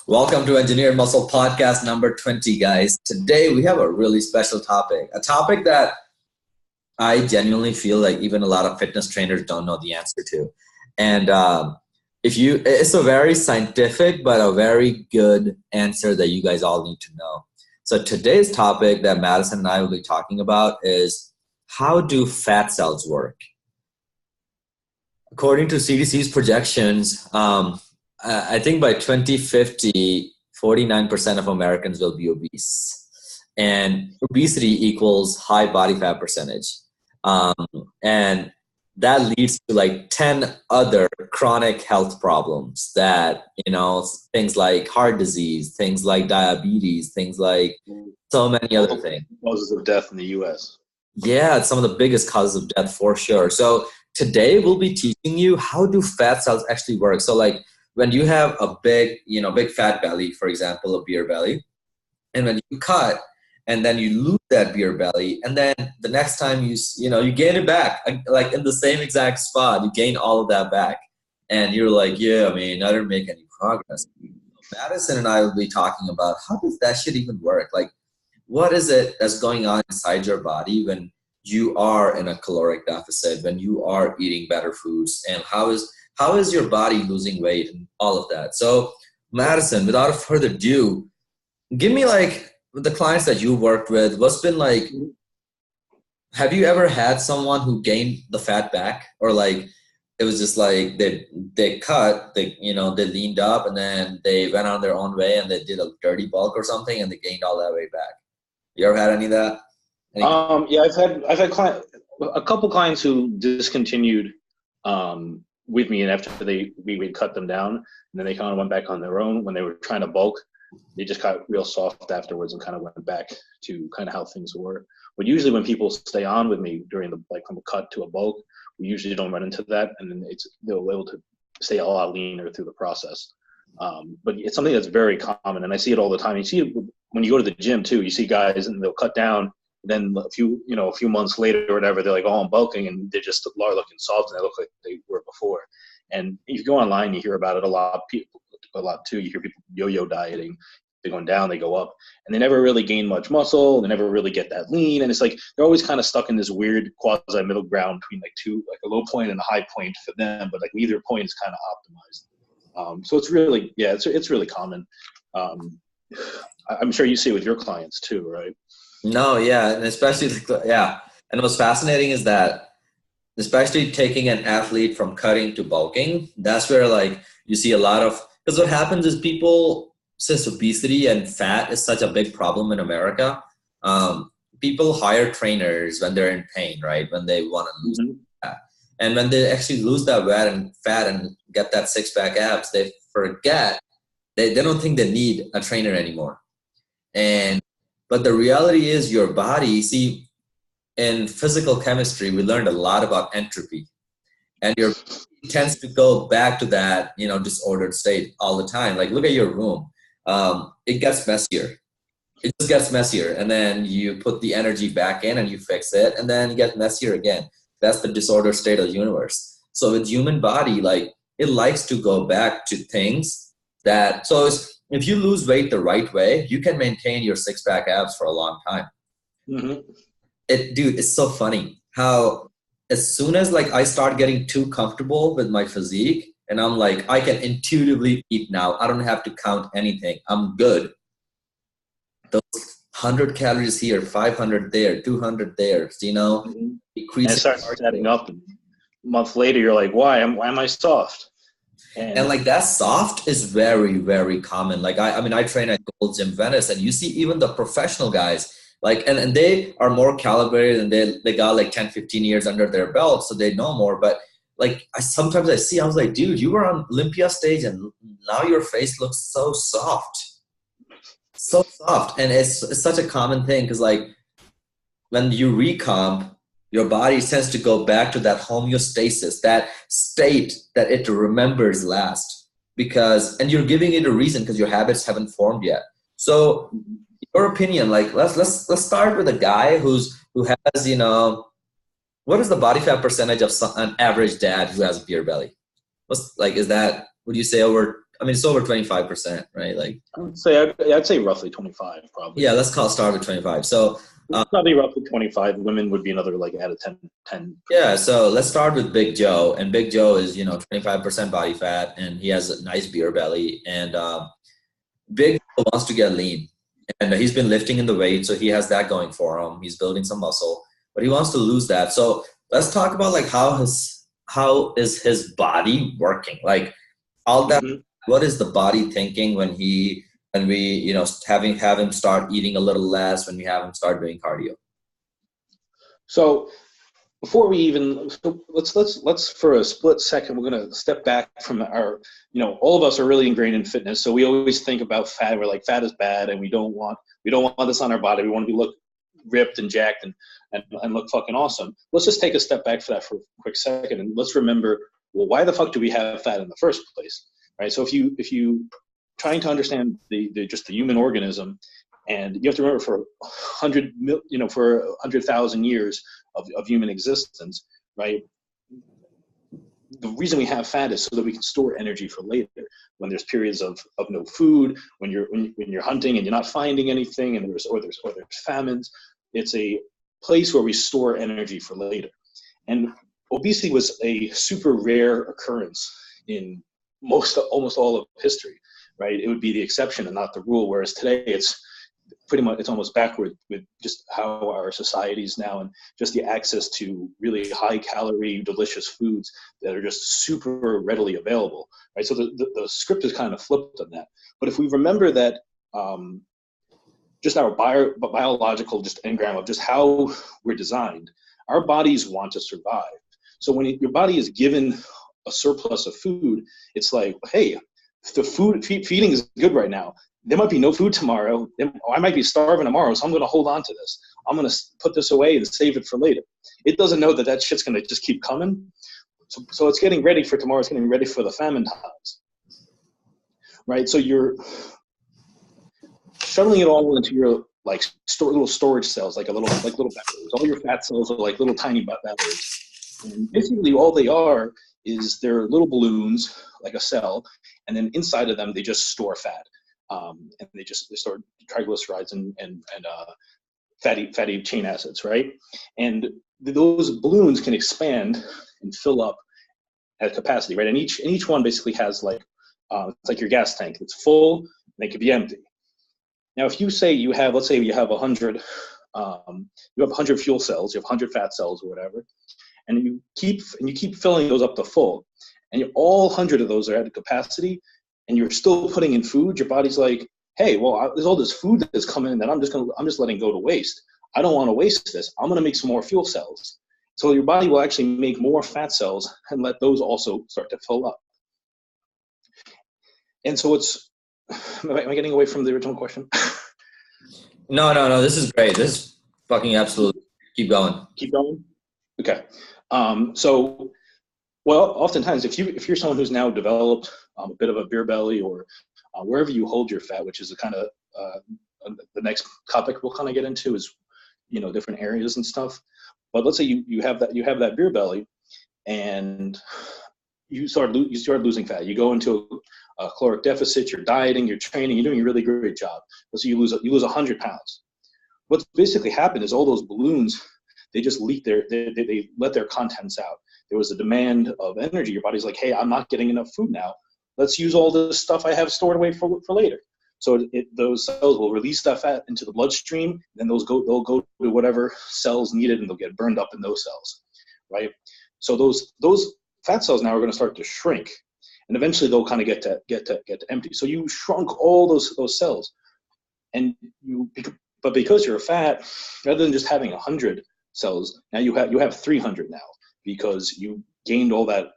Welcome to Engineer Muscle Podcast number 20, guys. Today we have a really special topic, a topic that I genuinely feel like even a lot of fitness trainers don't know the answer to. And it's a very scientific, but a very good answer that you guys all need to know. So today's topic that Madison and I will be talking about is, how do fat cells work? According to CDC's projections, I think by 2050, 49% of Americans will be obese. And obesity equals high body fat percentage. And that leads to like 10 other chronic health problems that, things like heart disease, things like diabetes, things like so many other things. Causes of death in the U.S. Yeah, it's some of the biggest causes of death for sure. So today we'll be teaching you how do fat cells actually work. So like when you have a big fat belly, for example, a beer belly, and when you cut and then you lose that beer belly, and then the next time you gain it back, like in the same exact spot, you gain all of that back. And you're like, I didn't make any progress. Madison and I will be talking about how does that shit even work? Like, what is it that's going on inside your body when you are in a caloric deficit, when you are eating better foods, and how is your body losing weight and all of that? So Madison, without further ado, give me like the clients that you worked with, what's been like, have you ever had someone who gained the fat back, or like it was just like they cut, they leaned up and then they went on their own way and they did a dirty bulk or something and they gained all that weight back? You ever had any of that? Yeah, I've had a couple clients who discontinued with me, and after we cut them down, and then they kind of went back on their own when they were trying to bulk. They just got real soft afterwards and kind of went back to kind of how things were. But usually when people stay on with me during from a cut to a bulk, we usually don't run into that, and then they're able to stay a lot leaner through the process. But it's something that's very common, and I see it all the time. You see it when you go to the gym too. You see guys and they'll cut down, then a few months later or whatever, they're like, oh, I'm bulking, and they're just looking soft and they look like they were before. And if you go online, you hear about it a lot too. You hear people yo-yo dieting. They're going down, they go up, and they never really gain much muscle. They never really get that lean, and it's like they're always kind of stuck in this weird quasi middle ground between like a low point and a high point for them, but like neither point is kind of optimized. So it's really, it's really common. I'm sure you see it with your clients too, right? No, yeah, and especially And what's fascinating is that, especially taking an athlete from cutting to bulking, that's where like you see a lot of, because what happens is people, since obesity and fat is such a big problem in America, people hire trainers when they're in pain, right? When they want to lose fat. And when they actually lose that fat and get that six-pack abs, they forget, they don't think they need a trainer anymore. But the reality is your body, see, in physical chemistry, we learned a lot about entropy. And your body tends to go back to that, disordered state all the time. Like, look at your room. It gets messier. It just gets messier. And then you put the energy back in and you fix it. And then it gets messier again. That's the disordered state of the universe. So with human body, like, it likes to go back to things if you lose weight the right way, you can maintain your six-pack abs for a long time. Mm-hmm. It's so funny how as soon as like I start getting too comfortable with my physique and I'm like, I can intuitively eat now. I don't have to count anything. I'm good. Those 100 calories here, 500 there, 200 there, mm-hmm. And it starts adding up. And a month later, you're like, why am I soft? And like that soft is very, very common. Like I train at Gold Gym Venice, and you see even the professional guys, like, and they are more calibrated and they got like 10, 15 years under their belt, so they know more. But like sometimes I was like, dude, you were on Olympia stage and now your face looks so soft. So soft. And it's such a common thing because like when you recomp, your body tends to go back to that homeostasis, that state that it remembers last, and you're giving it a reason because your habits haven't formed yet. So your opinion, like let's start with a guy who has, what is the body fat percentage of an average dad who has a beer belly? Would you say over I mean, it's over 25%, right? Like, I'd say roughly 25, probably. yeah, let's start with 25. So, probably roughly 25. Women would be another like out of 10. yeah, so let's start with Big Joe. And Big Joe is, 25% body fat, and he has a nice beer belly. And Big Joe wants to get lean. And he's been lifting in the weight, so he has that going for him. He's building some muscle, but he wants to lose that. So let's talk about like how is his body working? Like all that, what is the body thinking when we, have him start eating a little less, when we have him start doing cardio? So before we even, let's for a split second, we're going to step back from our, all of us are really ingrained in fitness. So we always think about fat. We're like, fat is bad, and we don't want this on our body. We want to look ripped and jacked and look fucking awesome. Let's just take a step back for that for a quick second. And let's remember, well, why the fuck do we have fat in the first place? Right. So if you trying to understand just the human organism, and you have to remember for 100,000 years of human existence, right? The reason we have fat is so that we can store energy for later. When there's periods of no food, when you're hunting and you're not finding anything, and there's famines, it's a place where we store energy for later. And obesity was a super rare occurrence in almost all of history, right? It would be the exception and not the rule. Whereas today it's almost backward with just how our societies now, and just the access to really high calorie, delicious foods that are just super readily available, right? So the script is kind of flipped on that. But if we remember that, just our biological just engram of just how we're designed, our bodies want to survive. So when your body is given a surplus of food, it's like, hey, the feeding is good right now. There might be no food tomorrow. I might be starving tomorrow, so I'm going to hold on to this. I'm going to put this away and save it for later. It doesn't know that shit's going to just keep coming. So it's getting ready for tomorrow. It's getting ready for the famine times, right? So you're shuttling it all into your little storage cells, like little batteries. All your fat cells are like little tiny batteries. And basically all they are is they're little balloons, like a cell, and then inside of them they just store fat. And they store triglycerides and fatty chain acids, right? And those balloons can expand and fill up at capacity, right? And each one basically has it's like your gas tank. It's full and it could be empty. Now, if you say let's say you have 100 fuel cells, you have 100 fat cells or whatever, and you keep filling those up to full, and all 100 of those are at capacity, and you're still putting in food, your body's like, hey, well, there's all this food that's coming in that I'm just letting go to waste. I don't want to waste this. I'm going to make some more fuel cells. So your body will actually make more fat cells and let those also start to fill up. And so am I getting away from the original question? No. This is great. This is fucking absolute. Keep going. Keep going? Okay. Well, oftentimes, if you're someone who's now developed a bit of a beer belly, or wherever you hold your fat, which is the kind of the next topic we'll kind of get into, is different areas and stuff. But let's say you have that beer belly, and you start losing fat. You go into a caloric deficit. You're dieting. You're training. You're doing a really great job. Let's say you lose 100 pounds. What's basically happened is all those balloons, they just leak they let their contents out. There was a demand of energy. Your body's like, hey, I'm not getting enough food now. Let's use all this stuff I have stored away for later. So those cells will release that fat into the bloodstream, and then they'll go to whatever cells needed, and they'll get burned up in those cells, right? So those fat cells now are going to start to shrink, and eventually they'll kind of get to empty. So you shrunk all those cells, but because you're fat, rather than just having 100 cells, now you have 300 now, because you gained all that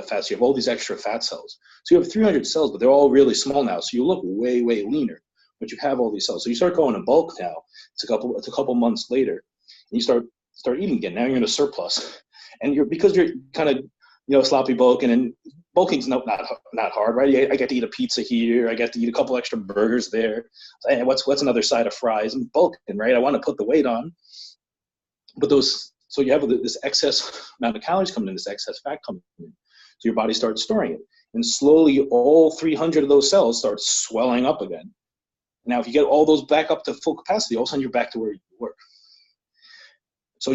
fat. So you have all these extra fat cells. So you have 300 cells, but they're all really small now. So you look way, way leaner, but you have all these cells. So you start going in bulk now. It's a couple months later, and you start eating again. Now you're in a surplus, and because you're kind of sloppy bulking, and bulking's not hard, right? I get to eat a pizza here. I get to eat a couple extra burgers there. And what's another side of fries? I'm bulking, right? I want to put the weight on, but so you have this excess amount of calories coming in, this excess fat coming in. your body starts storing it. And slowly all 300 of those cells start swelling up again. Now, if you get all those back up to full capacity, all of a sudden you're back to where you were. So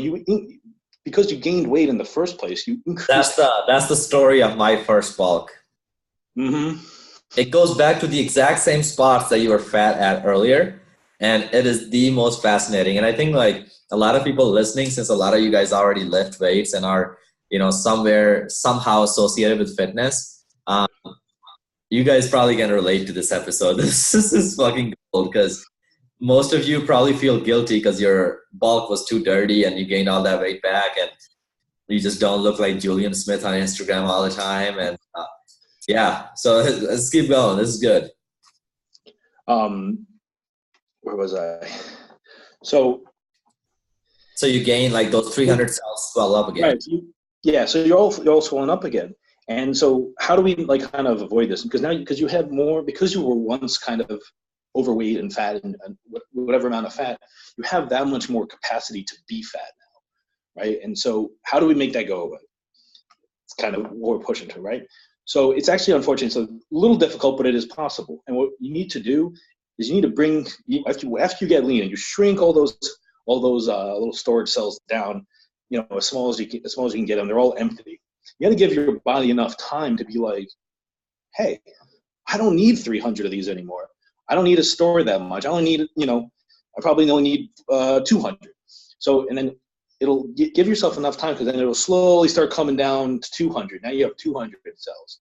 because you gained weight in the first place, you increase. That's the story of my first bulk. Mm-hmm. It goes back to the exact same spots that you were fat at earlier, and it is the most fascinating. And I think like a lot of people listening, since a lot of you guys already lift weights and are somehow associated with fitness, you guys probably can relate to this episode. This is fucking gold because most of you probably feel guilty because your bulk was too dirty and you gained all that weight back and you just don't look like Julian Smith on Instagram all the time. And yeah, so let's keep going. This is good. Where was I? So you gain like those 300 cells swell up again. Right. So you're all swollen up again. And so how do we like kind of avoid this? Because you have more, because you were once kind of overweight and fat and whatever amount of fat, you have that much more capacity to be fat now, right? And so how do we make that go away? It's kind of what we're pushing to, right? So it's actually, unfortunately, it's a little difficult, but it is possible. And what you need to do is you need to bring, after you get lean and you shrink all those little storage cells down, as small as you can get them, they're all empty. You got to give your body enough time to be like, hey, I don't need 300 of these anymore. I don't need to store that much. I only need, I probably only need 200. So, and then it'll give yourself enough time because then it'll slowly start coming down to 200. Now you have 200 cells.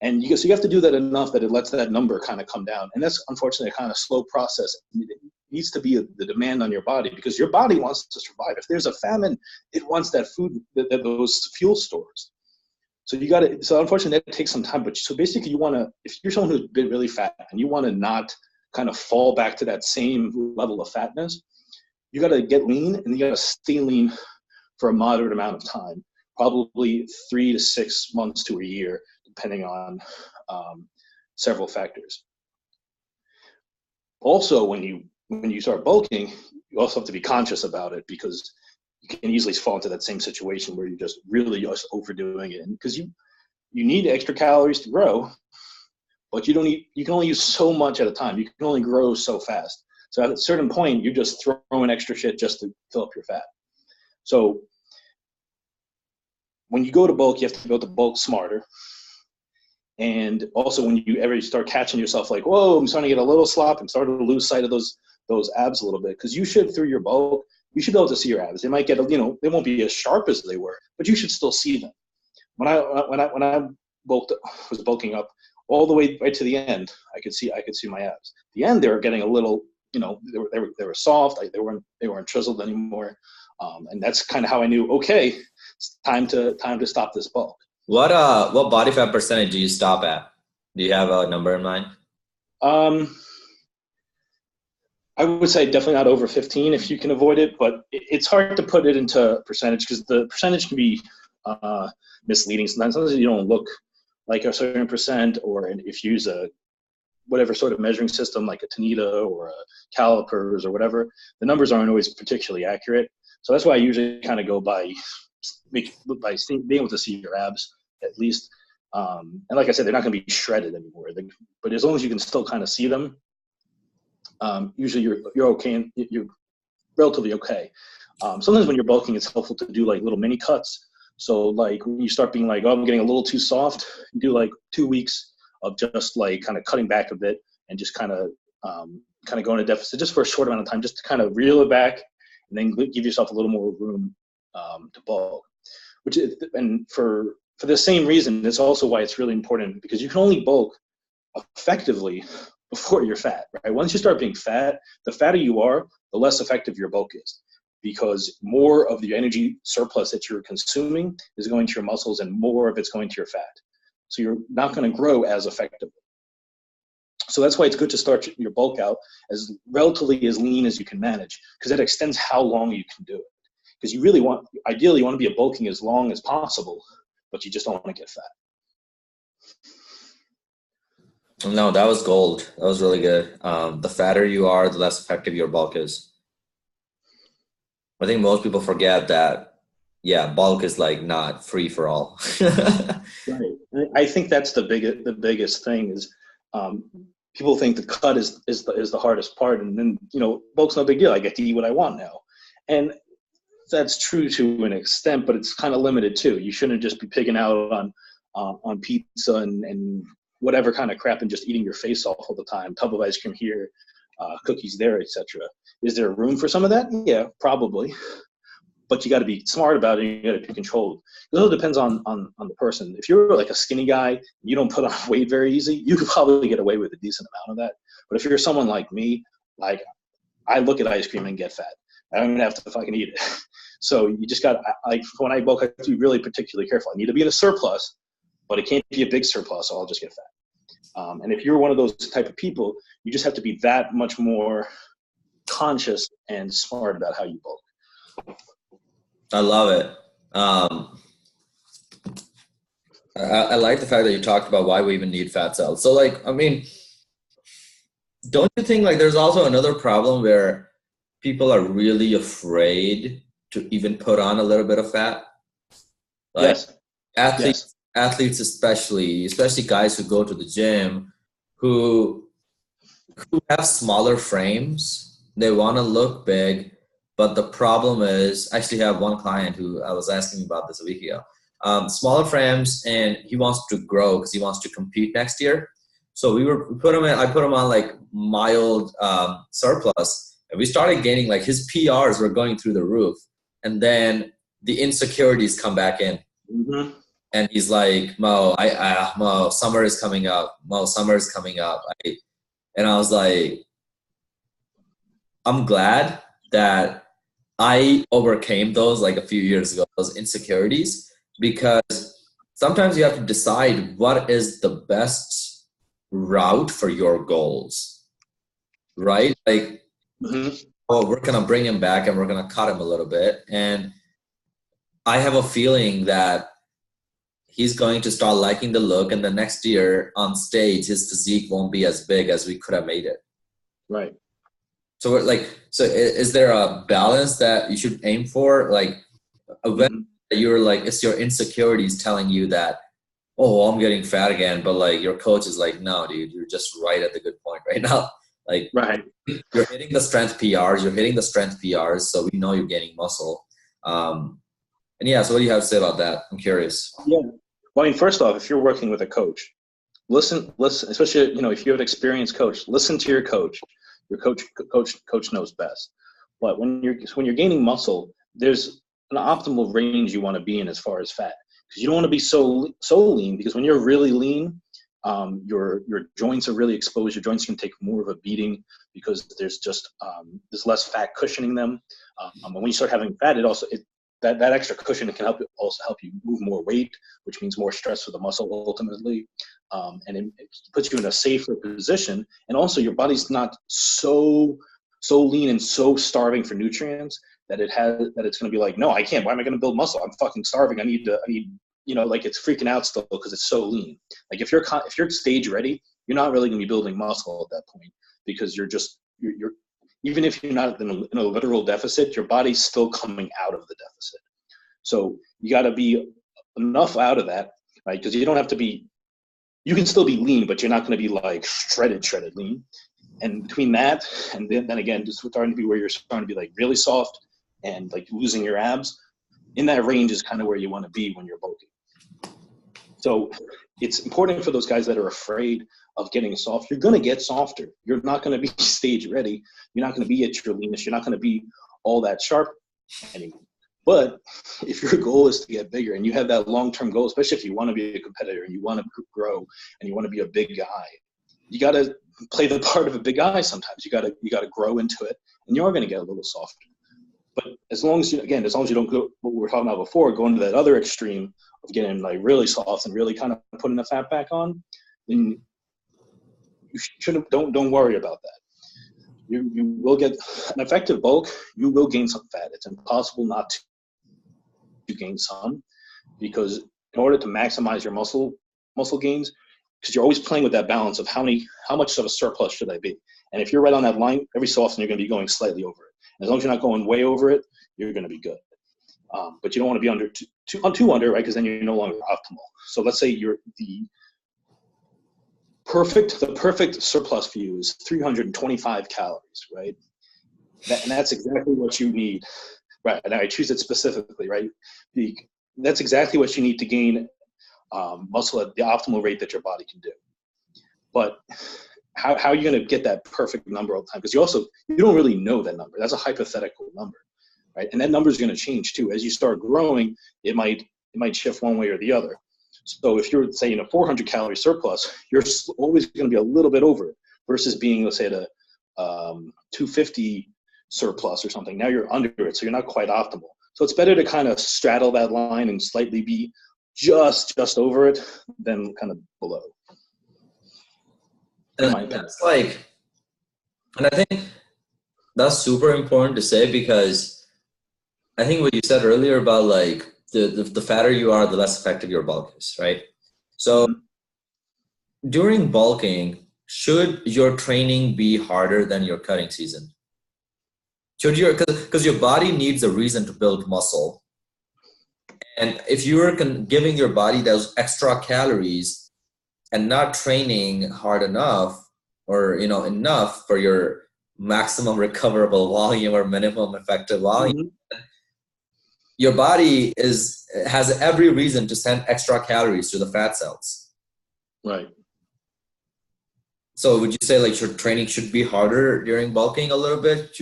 And so you have to do that enough that it lets that number kind of come down. And that's unfortunately a kind of slow process. It needs to be the demand on your body because your body wants to survive. If there's a famine, it wants that food, those fuel stores. So so unfortunately that takes some time, but so basically if you're someone who's been really fat and you want to not kind of fall back to that same level of fatness, you got to get lean and you got to stay lean for a moderate amount of time, probably 3 to 6 months to a year, depending on several factors. Also, when you start bulking, you also have to be conscious about it because you can easily fall into that same situation where you're just really just overdoing it. And because you need extra calories to grow, but you can only use so much at a time. You can only grow so fast. So at a certain point, you're just throwing extra shit just to fill up your fat. So when you go to bulk, you have to go to bulk smarter. And also when you ever start catching yourself like, whoa, I'm starting to get a little slop, I'm starting to lose sight of those abs a little bit. Because you should, through your bulk, you should be able to see your abs. They might get, they won't be as sharp as they were, but you should still see them. When I was bulking up all the way right to the end, I could see my abs. At the end, they were getting a little, they were soft. They weren't chiseled anymore. And that's kind of how I knew, okay, it's time to stop this bulk. What body fat percentage do you stop at? Do you have a number in mind? I would say definitely not over 15 if you can avoid it, but it's hard to put it into percentage because the percentage can be misleading. Sometimes you don't look like a certain percent, or if you use whatever sort of measuring system like a Tanita or a calipers or whatever, the numbers aren't always particularly accurate. So that's why I usually kind of go by being able to see your abs at least. And like I said, they're not going to be shredded anymore. But as long as you can still kind of see them, usually you're okay and you're relatively okay. Sometimes when you're bulking, it's helpful to do like little mini cuts. So like when you start being like, oh, I'm getting a little too soft, you do like 2 weeks of just like kind of cutting back a bit and just kind of go in a deficit just for a short amount of time, just to kind of reel it back and then give yourself a little more room to bulk. And for the same reason, it's also why it's really important, because you can only bulk effectively before you're fat, right? Once you start being fat, the fatter you are, the less effective your bulk is, because more of the energy surplus that you're consuming is going to your muscles and more of it's going to your fat. So you're not going to grow as effectively. So that's why it's good to start your bulk out as relatively as lean as you can manage, because that extends how long you can do it. Because ideally you want to be bulking as long as possible, but you just don't want to get fat. No, that was gold. That was really good. The fatter you are, the less effective your bulk is. I think most people forget that yeah, bulk is like not free for all. Right. I think that's the biggest thing is um, people think the cut is the hardest part, and then bulk's no big deal. I get to eat what I want now, and that's true to an extent, but it's kind of limited too. You shouldn't just be picking out on pizza and whatever kind of crap and just eating your face off all the time. Tub of ice cream here, cookies there, etc. Is there room for some of that? Yeah, probably. But you got to be smart about it. And you got to be controlled. It all depends on the person. If you're like a skinny guy, you don't put on weight very easy. You could probably get away with a decent amount of that. But if you're someone like me, like I look at ice cream and get fat. I don't even have to fucking eat it. So you just got like when I bulk, I have to be really particularly careful. I need to be in a surplus, but it can't be a big surplus, or I'll just get fat. And if you're one of those type of people, you just have to be that much more conscious and smart about how you bulk. I love it. I like the fact that you talked about why we even need fat cells. So like, I mean, don't you think like there's also another problem where people are really afraid to even put on a little bit of fat? Like Yes. athletes especially guys who go to the gym who have smaller frames. They want to look big, but the problem is, I actually have one client who I was asking about this a week ago. Smaller frames, and he wants to grow because he wants to compete next year. So I put him on like mild surplus, and we started gaining, like his PRs were going through the roof, and then the insecurities come back in. Mm-hmm. And he's like, Mo, summer is coming up. And I was like, I'm glad that I overcame those like a few years ago, those insecurities, because sometimes you have to decide what is the best route for your goals, right? Like, we're going to bring him back and we're going to cut him a little bit. And I have a feeling that he's going to start liking the look, and the next year on stage, his physique won't be as big as we could have made it. Right. So is there a balance that you should aim for? Like when you're like, it's your insecurities telling you that, oh, I'm getting fat again. But like your coach is like, no, dude, you're just right at the good point right now. Like you're hitting the strength PRs. So we know you're gaining muscle. And yeah, so what do you have to say about that? I'm curious. Yeah. Well, I mean, first off, if you're working with a coach, listen, especially, if you have an experienced coach, listen to your coach. Your coach knows best. But when you're gaining muscle, there's an optimal range you want to be in as far as fat, because you don't want to be so lean, because when you're really lean, your joints are really exposed. Your joints can take more of a beating because there's there's less fat cushioning them. And when you start having fat, that extra cushion can also help you move more weight, which means more stress for the muscle ultimately. And it puts you in a safer position. And also your body's not so lean and so starving for nutrients that it's going to be like, no, I can't. Why am I going to build muscle? I'm fucking starving. I need like it's freaking out still because it's so lean. Like if you're stage ready, you're not really going to be building muscle at that point, because you're even if you're not in a literal deficit, your body's still coming out of the deficit. So you got to be enough out of that, right? Because you don't have to be, you can still be lean, but you're not going to be like shredded lean. And between that, and then again, just starting to be where you're starting to be like really soft and like losing your abs, in that range is kind of where you want to be when you're bulking. So it's important for those guys that are afraid of getting soft. You're going to get softer. You're not going to be stage ready. You're not going to be at your leanest. You're not going to be all that sharp anymore. But if your goal is to get bigger and you have that long-term goal, especially if you want to be a competitor and you want to grow and you want to be a big guy, you got to play the part of a big guy sometimes. You got to grow into it, and you are going to get a little softer. But as long as you don't go what we were talking about before, go into that other extreme of getting like really soft and really kind of putting the fat back on, then you don't worry about that. You will get an effective bulk. You will gain some fat. It's impossible not to gain some, because in order to maximize your muscle gains, because you're always playing with that balance of how much of a surplus should I be. And if you're right on that line, every so often you're going to be going slightly over it. And as long as you're not going way over it, you're going to be good. but you don't want to be under two under, right? Because then you're no longer optimal. So let's say you're the perfect surplus for you is 325 calories, right? And that's exactly what you need, right? And I choose it specifically, right? That's exactly what you need to gain muscle at the optimal rate that your body can do. But how are you going to get that perfect number all the time? Because you don't really know that number. That's a hypothetical number, right? And that number is going to change too. As you start growing, it might shift one way or the other. So if you're, say, in a 400 calorie surplus, you're always going to be a little bit over it versus being, let's say, at a 250 surplus or something. Now you're under it, so you're not quite optimal. So it's better to kind of straddle that line and slightly be just over it than kind of below. And that's like, and I think that's super important to say, because I think what you said earlier about like the fatter you are, the less effective your bulk is, right? So during bulking, should your training be harder than your cutting season? Because your body needs a reason to build muscle. And if you're giving your body those extra calories and not training hard enough, or enough for your maximum recoverable volume or minimum effective volume, your body has every reason to send extra calories to the fat cells. Right. So would you say like your training should be harder during bulking a little bit?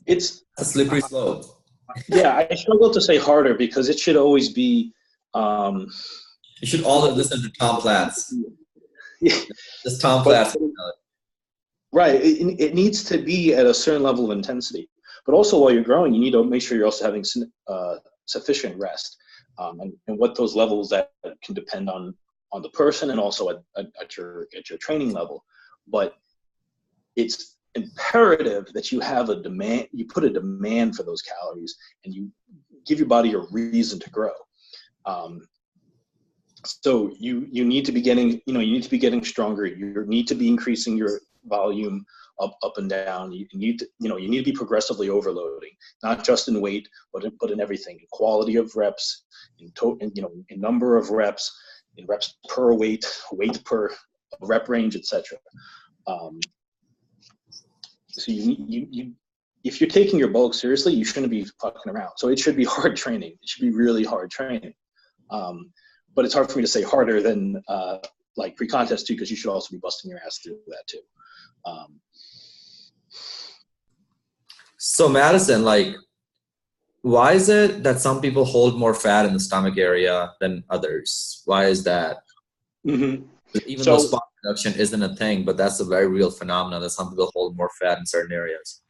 It's a slippery slope. Yeah, I struggle to say harder because it should always be. You should always listen to Tom Platz. Yeah. This Tom Platz. Right. It needs to be at a certain level of intensity. But also while you're growing, you need to make sure you're also having sufficient rest. And what those levels that can depend on the person and also at your training level. But it's imperative that you have a demand, you put a demand for those calories, and you give your body a reason to grow. So you need to be getting stronger. You need to be increasing your volume up and down. You need to be progressively overloading, not just in weight, but in everything, in quality of reps, in number of reps, in reps per weight per rep range, etc. So if you're taking your bulk seriously, you shouldn't be fucking around. So it should be hard training. It should be really hard training. But it's hard for me to say harder than like pre-contest too, because you should also be busting your ass through that too. So Madison, like, why is it that some people hold more fat in the stomach area than others? Why is that? Mm-hmm. Even though spot reduction isn't a thing, but that's a very real phenomenon that some people hold more fat in certain areas.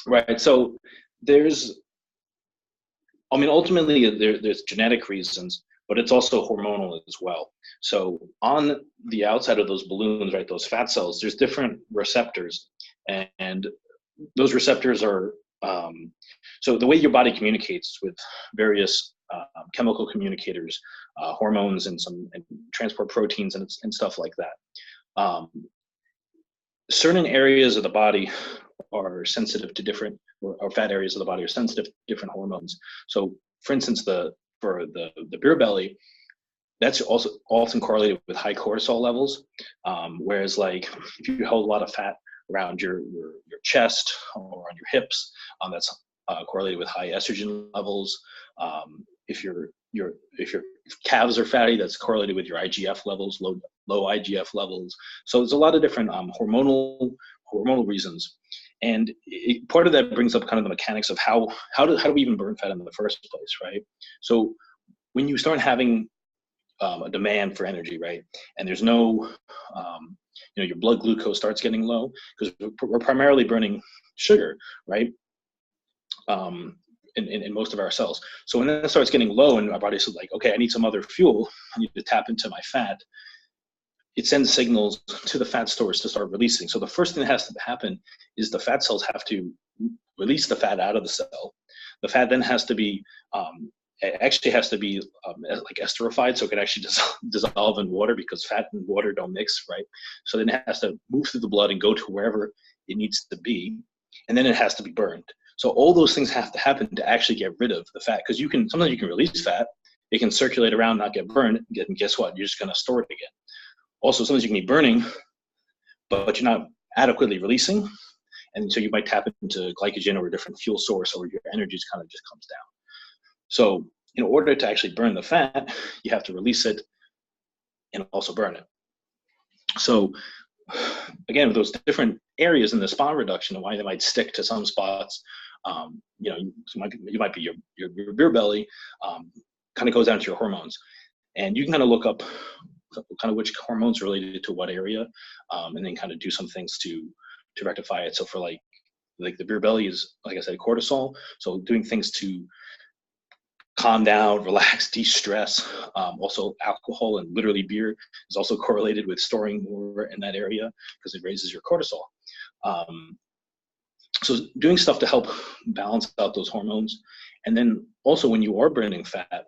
Right. So ultimately there's genetic reasons, but it's also hormonal as well. So on the outside of those balloons, right, those fat cells, there's different receptors, and those receptors are so the way your body communicates with various chemical communicators, hormones, and transport proteins and stuff like that. Certain areas of the body are sensitive to different, or fat areas of the body are sensitive to different hormones. So, for instance, for the beer belly, that's also often correlated with high cortisol levels. Whereas, like, if you hold a lot of fat around your chest or on your hips, that's correlated with high estrogen levels. If your calves are fatty, that's correlated with your IGF levels, low IGF levels. So there's a lot of different hormonal reasons, and part of that brings up kind of the mechanics of how do we even burn fat in the first place, right? So when you start having a demand for energy, right, and there's no your blood glucose starts getting low because we're primarily burning sugar, right? In most of our cells. So when that starts getting low and our body's like, okay, I need some other fuel, I need to tap into my fat, it sends signals to the fat stores to start releasing. So the first thing that has to happen is the fat cells have to release the fat out of the cell. The fat then has to be like esterified, so it can actually dissolve in water, because fat and water don't mix, right? So then it has to move through the blood and go to wherever it needs to be, and then it has to be burned. So all those things have to happen to actually get rid of the fat, because sometimes you can release fat, it can circulate around, not get burned, and guess what? You're just going to store it again. Also, sometimes you can be burning, but you're not adequately releasing, and so you might tap into glycogen or a different fuel source, or your energy kind of just comes down. So in order to actually burn the fat, you have to release it and also burn it. So again, with those different areas in the spot reduction and why they might stick to some spots, you might be your beer belly, kind of goes down to your hormones, and you can kind of look up kind of which hormones related to what area, and then kind of do some things to rectify it. So for like the beer belly is, like I said, cortisol. So doing things to calm down, relax, de-stress. Also alcohol and literally beer is also correlated with storing more in that area because it raises your cortisol. So doing stuff to help balance out those hormones. And then also when you are burning fat,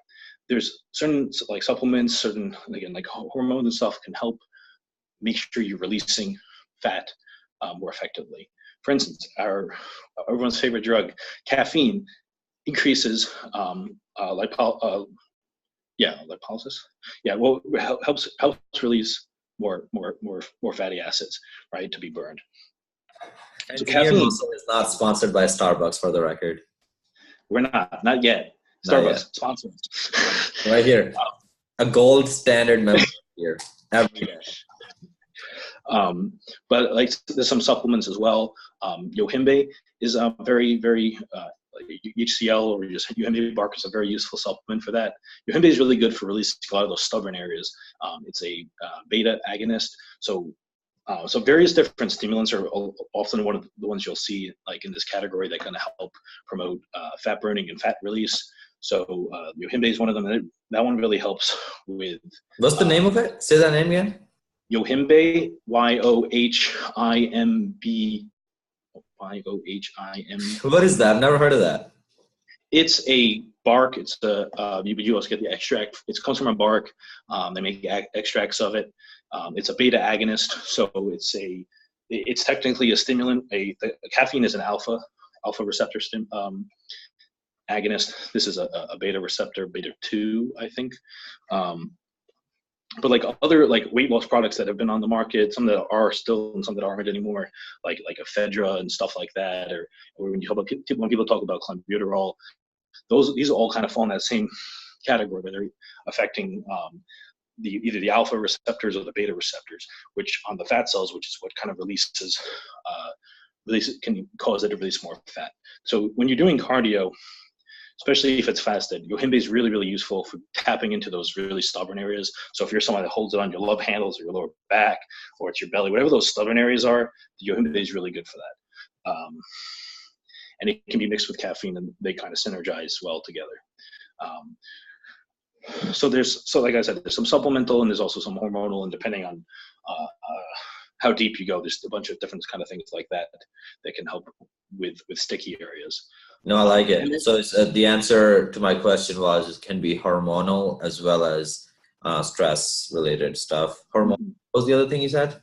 there's certain like supplements, certain, again, like hormones and stuff can help make sure you're releasing fat more effectively. For instance, everyone's favorite drug, caffeine, increases lipolysis. Yeah, well, helps release more fatty acids, right, to be burned. So caffeine is not sponsored by Starbucks, for the record. We're not yet. Starbucks sponsor us. Right here, a gold standard member here every day. But like there's some supplements as well. Yohimbe is a very, very HCl or just Yohimbe bark is a very useful supplement for that. Yohimbe is really good for releasing a lot of those stubborn areas. It's a beta agonist, so various different stimulants are often one of the ones you'll see like in this category that kind of help promote fat burning and fat release. So Yohimbe is one of them. That one really helps with. What's the name of it? Say that name again. Yohimbe, Yohimb. Yohimb. What is that? I've never heard of that. It's a bark. It's you also get the extract. It comes from a bark. They make extracts of it. It's a beta agonist, so it's technically a stimulant. Caffeine is an alpha receptor agonist. This is a beta receptor, beta 2, I think. But like other like weight loss products that have been on the market, some that are still and some that aren't anymore, like ephedra and stuff like that, or when people talk about clenbuterol, these all kind of fall in that same category where they're affecting either the alpha receptors or the beta receptors, which on the fat cells, which is what kind of can cause it to release more fat. So when you're doing cardio, especially if it's fasted, Yohimbe is really, really useful for tapping into those really stubborn areas. So if you're someone that holds it on your love handles or your lower back or it's your belly, whatever those stubborn areas are, the Yohimbe is really good for that. And it can be mixed with caffeine and they kind of synergize well together. So like I said, there's some supplemental and there's also some hormonal, and depending on how deep you go, there's a bunch of different kind of things like that can help with sticky areas. No, I like it. So the answer to my question was it can be hormonal as well as stress-related stuff. What was the other thing you said?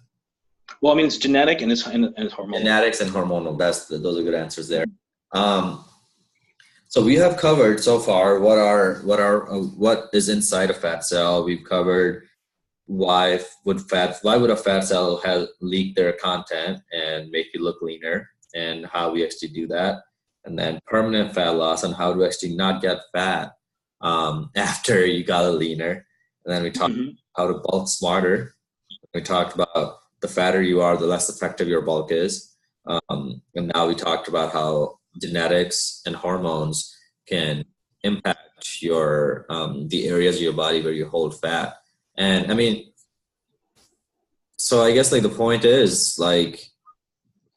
Well, I mean, it's genetic and it's hormonal. Genetics and hormonal. Those are good answers there. So we have covered so far what is inside a fat cell. We've covered why would a fat cell have leak their content and make you look leaner, and how we actually do that. And then permanent fat loss and how to actually not get fat after you got leaner. And then we talked about how to bulk smarter. We talked about the fatter you are, the less effective your bulk is. And now we talked about how genetics and hormones can impact your the areas of your body where you hold fat. And I mean, so I guess like the point is like,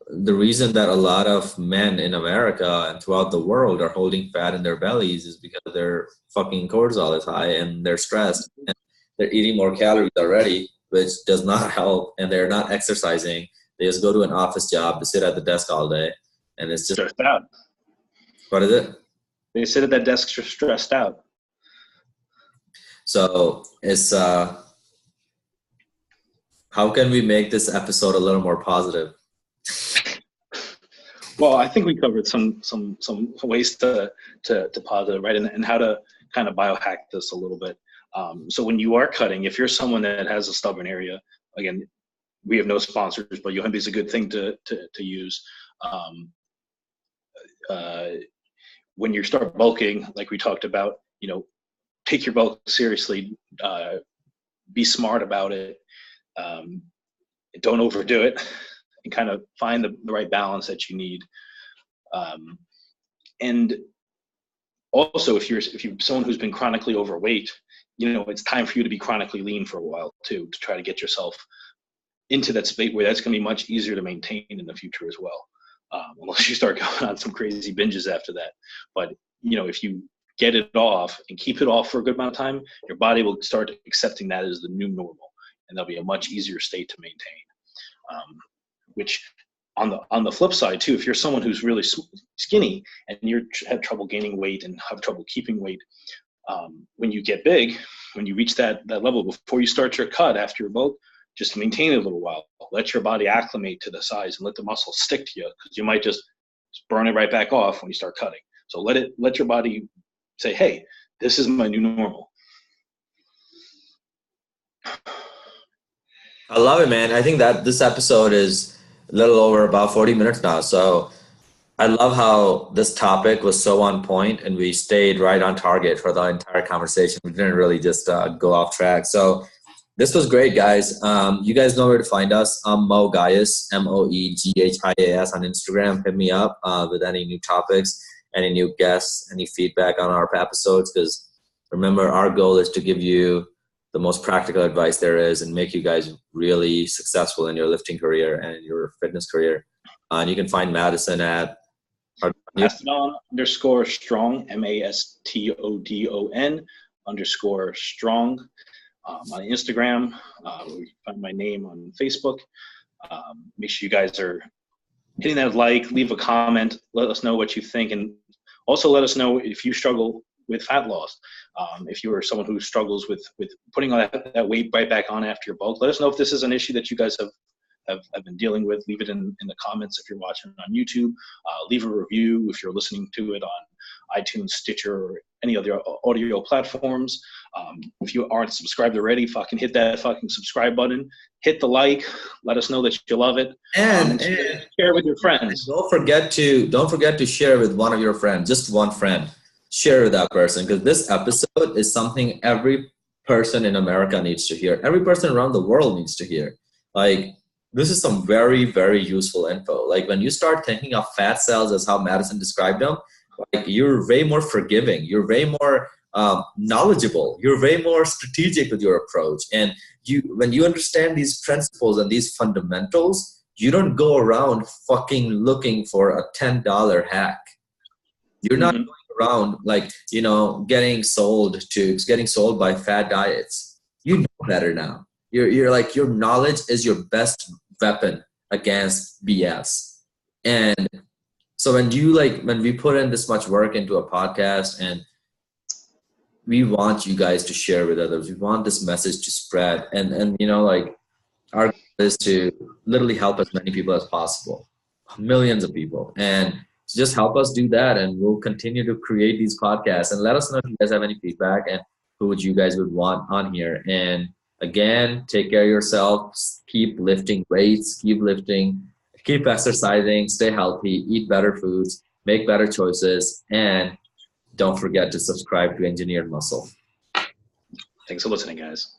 the reason that a lot of men in America and throughout the world are holding fat in their bellies is because their fucking cortisol is high and they're stressed and they're eating more calories already, which does not help, and they're not exercising. They just go to an office job to sit at the desk all day, and it's just stressed out. What is it? They sit at that desk stressed out. So it's how can we make this episode a little more positive? Well, I think we covered some ways to pause it, right, and how to kind of biohack this a little bit. So when you are cutting, if you're someone that has a stubborn area, again, we have no sponsors, but Yohimbe is a good thing to use. When you start bulking, like we talked about, take your bulk seriously. Be smart about it. Don't overdo it, and kind of find the right balance that you need. And also, if you're someone who's been chronically overweight, it's time for you to be chronically lean for a while too, to try to get yourself into that state where that's going to be much easier to maintain in the future as well. Unless you start going on some crazy binges after that. But if you get it off and keep it off for a good amount of time, your body will start accepting that as the new normal, and that'll be a much easier state to maintain. Which on the flip side too, if you're someone who's really skinny and you have trouble gaining weight and have trouble keeping weight, when you get big, when you reach that level, before you start your cut after your bulk, just maintain it a little while. Let your body acclimate to the size and let the muscle stick to you, because you might just burn it right back off when you start cutting. So let your body say, hey, this is my new normal. I love it, man. I think that this episode is a little over about 40 minutes now. So I love how this topic was so on point and we stayed right on target for the entire conversation. We didn't really just go off track. So this was great, guys. You guys know where to find us. I'm Mo Gaius, Moeghis on Instagram. Hit me up with any new topics, any new guests, any feedback on our episodes. Because remember, our goal is to give you the most practical advice there is and make you guys really successful in your lifting career and your fitness career. And you can find Madison at Mastodon_strong, Mastodon_strong. On Instagram, you find my name on Facebook. Make sure you guys are hitting that like, leave a comment, let us know what you think, and also let us know if you struggle with fat loss. If you are someone who struggles with putting all that weight right back on after your bulk, let us know if this is an issue that you guys have been dealing with. Leave it in the comments if you're watching on YouTube. Leave a review if you're listening to it on iTunes, Stitcher, or any other audio platforms. If you aren't subscribed already, fucking hit that fucking subscribe button. Hit the like. Let us know that you love it. And share it with your friends. Don't forget to share with one of your friends, just one friend. Share with that person, because this episode is something every person in America needs to hear. Every person around the world needs to hear. Like, this is some very, very useful info. Like, when you start thinking of fat cells as how Madison described them, like, you're way more forgiving. You're way more knowledgeable. You're way more strategic with your approach. And when you understand these principles and these fundamentals, you don't go around fucking looking for a $10 hack. You're not going around getting sold by fad diets. You know better now. You're like, your knowledge is your best weapon against BS. And so when we put in this much work into a podcast, and we want you guys to share with others, we want this message to spread, and our goal is to literally help as many people as possible, millions of people, and just help us do that, and we'll continue to create these podcasts. And let us know if you guys have any feedback and who you guys would want on here. And again, take care of yourself, keep lifting weights, keep lifting, keep exercising, stay healthy, eat better foods, make better choices, and don't forget to subscribe to Engineered Muscle. Thanks for listening, guys.